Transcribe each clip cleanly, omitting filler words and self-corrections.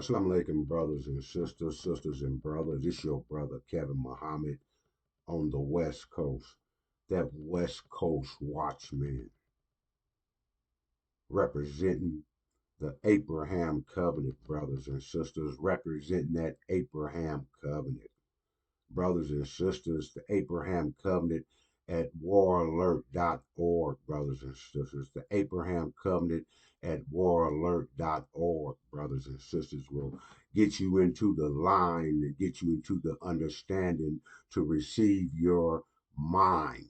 Assalamu alaikum, brothers and sisters, sisters and brothers. It's your brother Kevin Muhammad on the West Coast. That West Coast watchman representing the Abraham covenant, brothers and sisters, representing that Abraham covenant. Brothers and sisters, the Abraham covenant at waralert.org, brothers and sisters. The Abraham covenant at waralert.org, brothers and sisters, will get you into the line and get you into the understanding to receive your mind,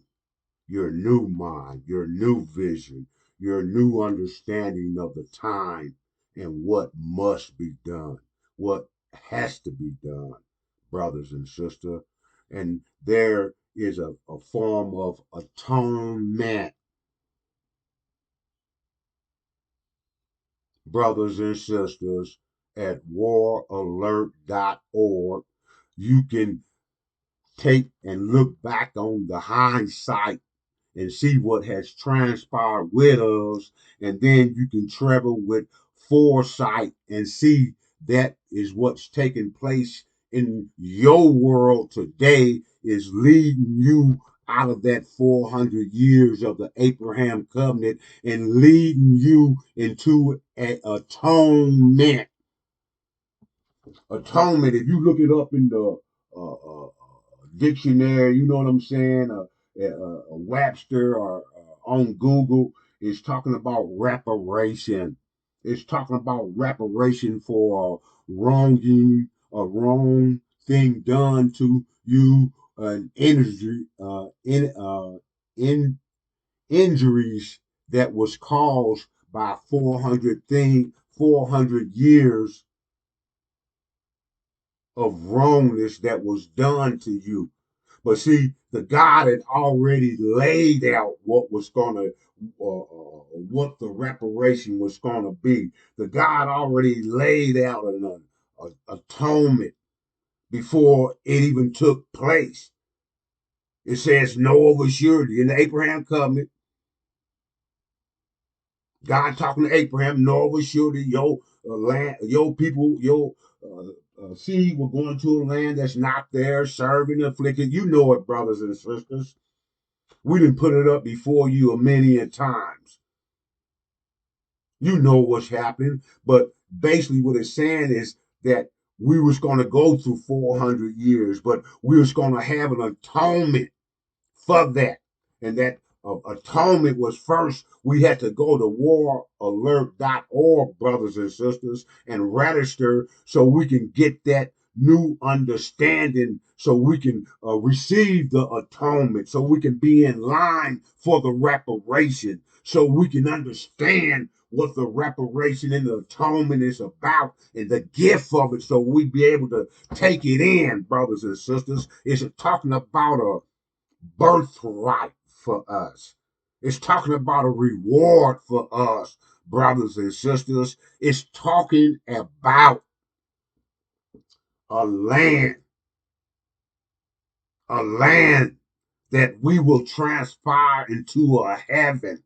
your new vision, your new understanding of the time and what must be done, what has to be done, brothers and sisters. And there is a form of atonement, brothers and sisters, at waralert.org. You can take and look back on the hindsight and see what has transpired with us, and then you can travel with foresight and see that is what's taking place in your world today is leading you out of that 400 years of the Abraham covenant and leading you into an atonement. If you look it up in the dictionary, you know what I'm saying, Webster or on Google, is talking about reparation. It's talking about reparation for a wrong thing done to you, an in injuries that was caused by 400 years of wrongness that was done to you. But see, the God had already laid out what was going to, what the reparation was going to be. The God already laid out an atonement before it even took place. It says no of a surety in the Abraham covenant. God talking to Abraham, no of a surety, your land, your people, your seed will go into a land that's not there, serving, afflicted. You know it, brothers and sisters. We didn't put it up before you a many a times. You know what's happening, but basically what it's saying is that we was going to go through 400 years, but we was going to have an atonement for that. And that atonement was first, we had to go to waralert.org, brothers and sisters, and register so we can get that new understanding, so we can receive the atonement, so we can be in line for the reparation, so we can understand what the reparation and the atonement is about and the gift of it, so we be able to take it in, brothers and sisters. It's talking about a birthright for us. It's talking about a reward for us, brothers and sisters. It's talking about a land, a land that we will transpire into a heaven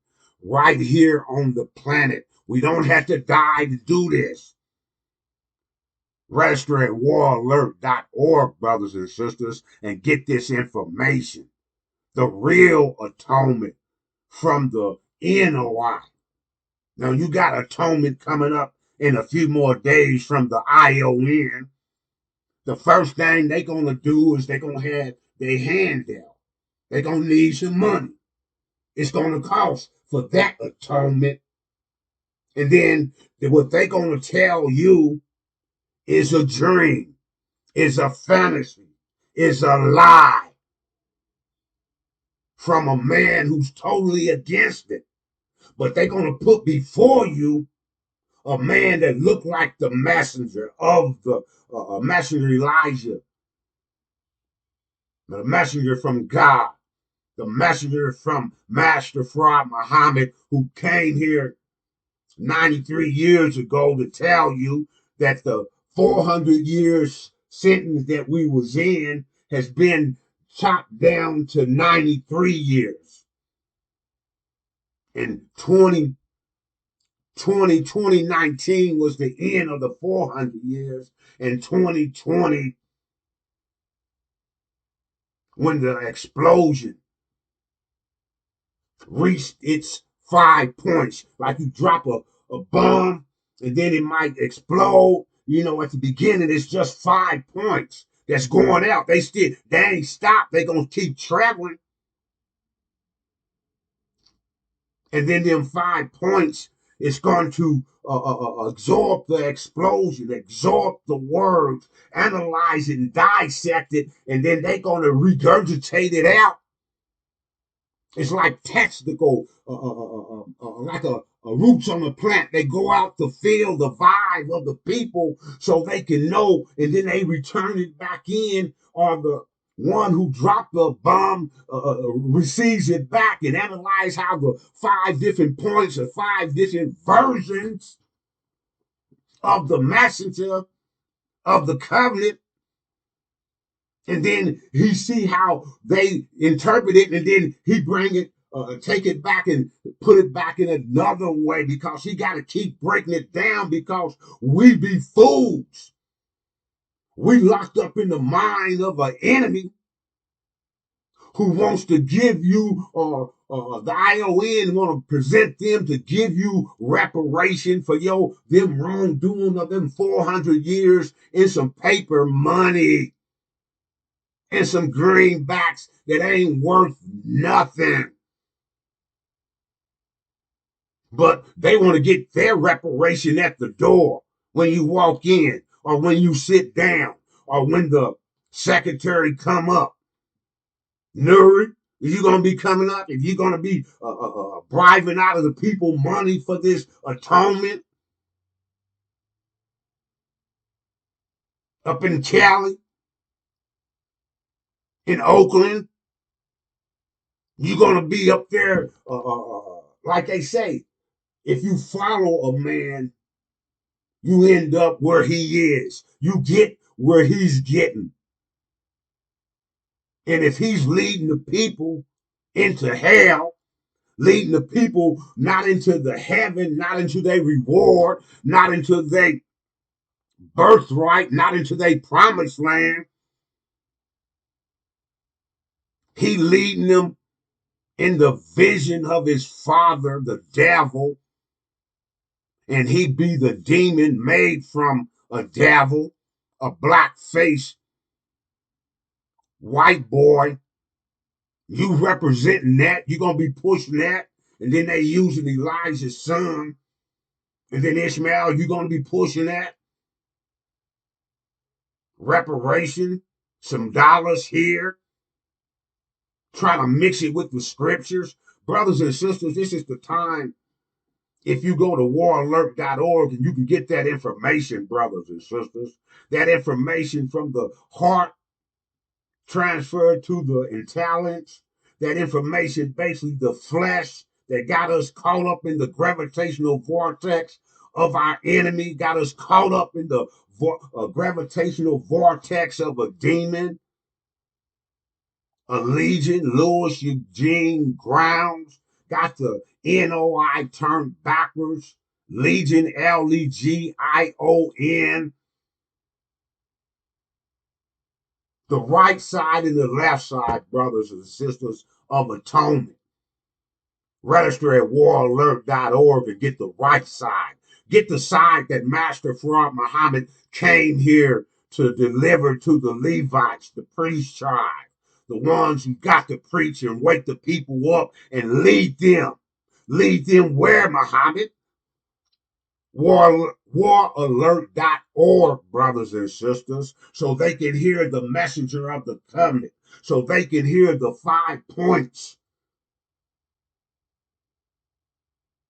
right here on the planet. We don't have to die to do this. Register at waralert.org, brothers and sisters, and get this information. The real atonement from the NOI. Now you got atonement coming up in a few more days from the ION. The first thing they're gonna do is they're gonna have their hand out. They're gonna need some money. It's gonna cost for that atonement. And then what they're gonna tell you is a dream, is a fantasy, is a lie from a man who's totally against it. But they're gonna put before you a man that looked like the messenger of the messenger Elijah, the messenger from God, the messenger from Master Fraud Muhammad, who came here 93 years ago to tell you that the 400 years sentence that we was in has been chopped down to 93 years. In 2019 was the end of the 400 years, and 2020, when the explosion reached its 5 points, like you drop a bomb and then it might explode. At the beginning, it's just 5 points that's going out. They ain't stopped. They gonna keep traveling. And then them 5 points is going to absorb the explosion, absorb the words, analyze it and dissect it, and then they're going to regurgitate it out. It's like textical, like roots on a plant. They go out to feel the vibe of the people so they can know, and then they return it back in, or the one who dropped the bomb receives it back and analyze how the 5 different points or 5 different versions of the messenger of the covenant, and then he see how they interpret it, and then he bring it, take it back and put it back in another way, because he got to keep breaking it down, because we be fools. We locked up in the mind of an enemy who wants to give you, the ION want to present them to give you reparation for them wrongdoing of them 400 years in some paper money and some greenbacks that ain't worth nothing. But they want to get their reparation at the door when you walk in, or when you sit down, or when the secretary come up. Nuri, if you're going to be coming up, if you're going to be bribing out of the people money for this atonement up in Cali, in Oakland, you're going to be up there, like they say, if you follow a man, you end up where he is. You get where he's getting. And if he's leading the people into hell, leading the people not into the heaven, not into their reward, not into their birthright, not into their promised land, he leading them in the vision of his father, the devil, and he be the demon made from a devil, a black face white boy. You representing that, you're gonna be pushing that, and then they using Elijah's son, and then Ishmael, you're gonna be pushing that reparation, some dollars here, try to mix it with the scriptures. Brothers and sisters, this is the time. If you go to waralert.org, and you can get that information, brothers and sisters, that information from the heart transferred to the intelligence, that information, basically the flesh that got us caught up in the gravitational vortex of our enemy, got us caught up in the gravitational vortex of a demon, a legion, Lewis Eugene Grounds, got the NOI turned backwards, Legion, Legion, the right side and the left side, brothers and sisters, of atonement. Register at waralert.org and get the right side. Get the side that Master Farad Muhammad came here to deliver to the Levites, the priest tribe, the ones who got to preach and wake the people up and lead them. Lead them where, Muhammad? Waralert.org, brothers and sisters, so they can hear the messenger of the covenant, so they can hear the 5 points.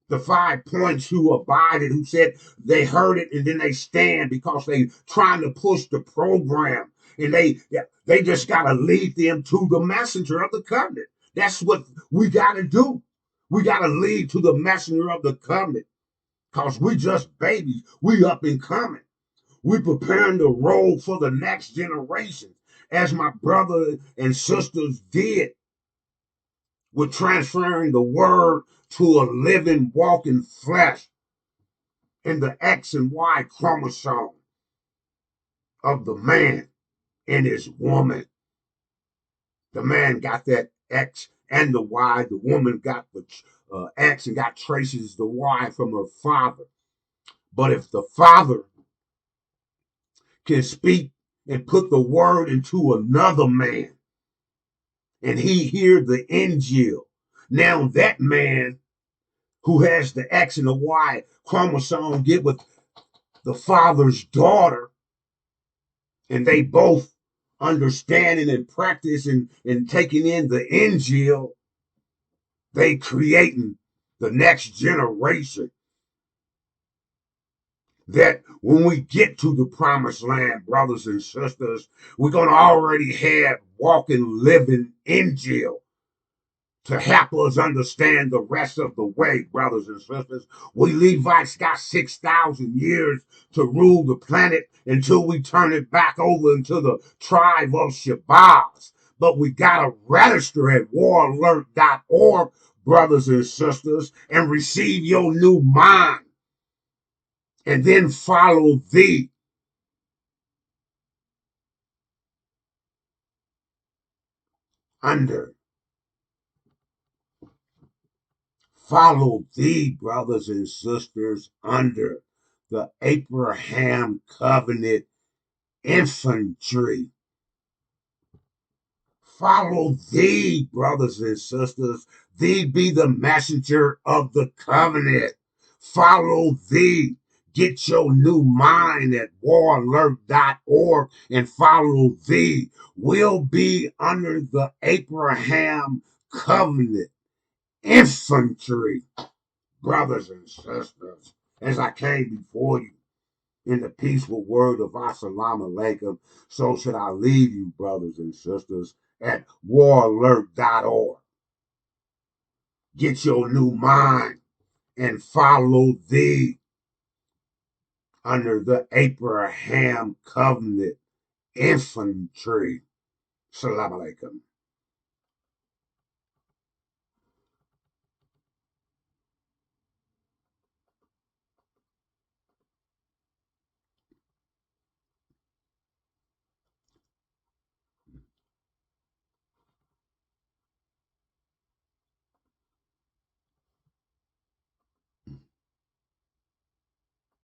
The 5 points who abided, who said they heard it and then they stand because they trying to push the program, and they just got to lead them to the messenger of the covenant. That's what we got to do. We got to lead to the messenger of the covenant, because we just babies. We up and coming. We preparing the road for the next generation, as my brother and sisters did with transferring the word to a living, walking flesh. in the X and Y chromosome of the man and his woman. The man got that X and the Y. The woman got the X and got traces the Y from her father. But if the father can speak and put the word into another man and he hear the angel, now that man who has the X and the Y chromosome get with the father's daughter, and they both understanding and practicing and taking in the angel, they creating the next generation. That when we get to the promised land, brothers and sisters, we're going to already have walking, living angel to help us understand the rest of the way, brothers and sisters. We Levites got 6,000 years to rule the planet until we turn it back over into the tribe of Shabazz. But we got to register at waralert.org, brothers and sisters, and receive your new mind. And then follow thee. Follow thee, brothers and sisters, under the Abraham covenant infantry. Follow thee, brothers and sisters. Thee be the messenger of the covenant. Follow thee. Get your new mind at waralert.org and follow thee. We'll be under the Abraham covenant infantry, brothers and sisters, as I came before you in the peaceful word of Assalamu alaikum, so should I leave you, brothers and sisters, at waralert.org. Get your new mind and follow thee under the Abraham covenant infantry. Assalamu alaikum.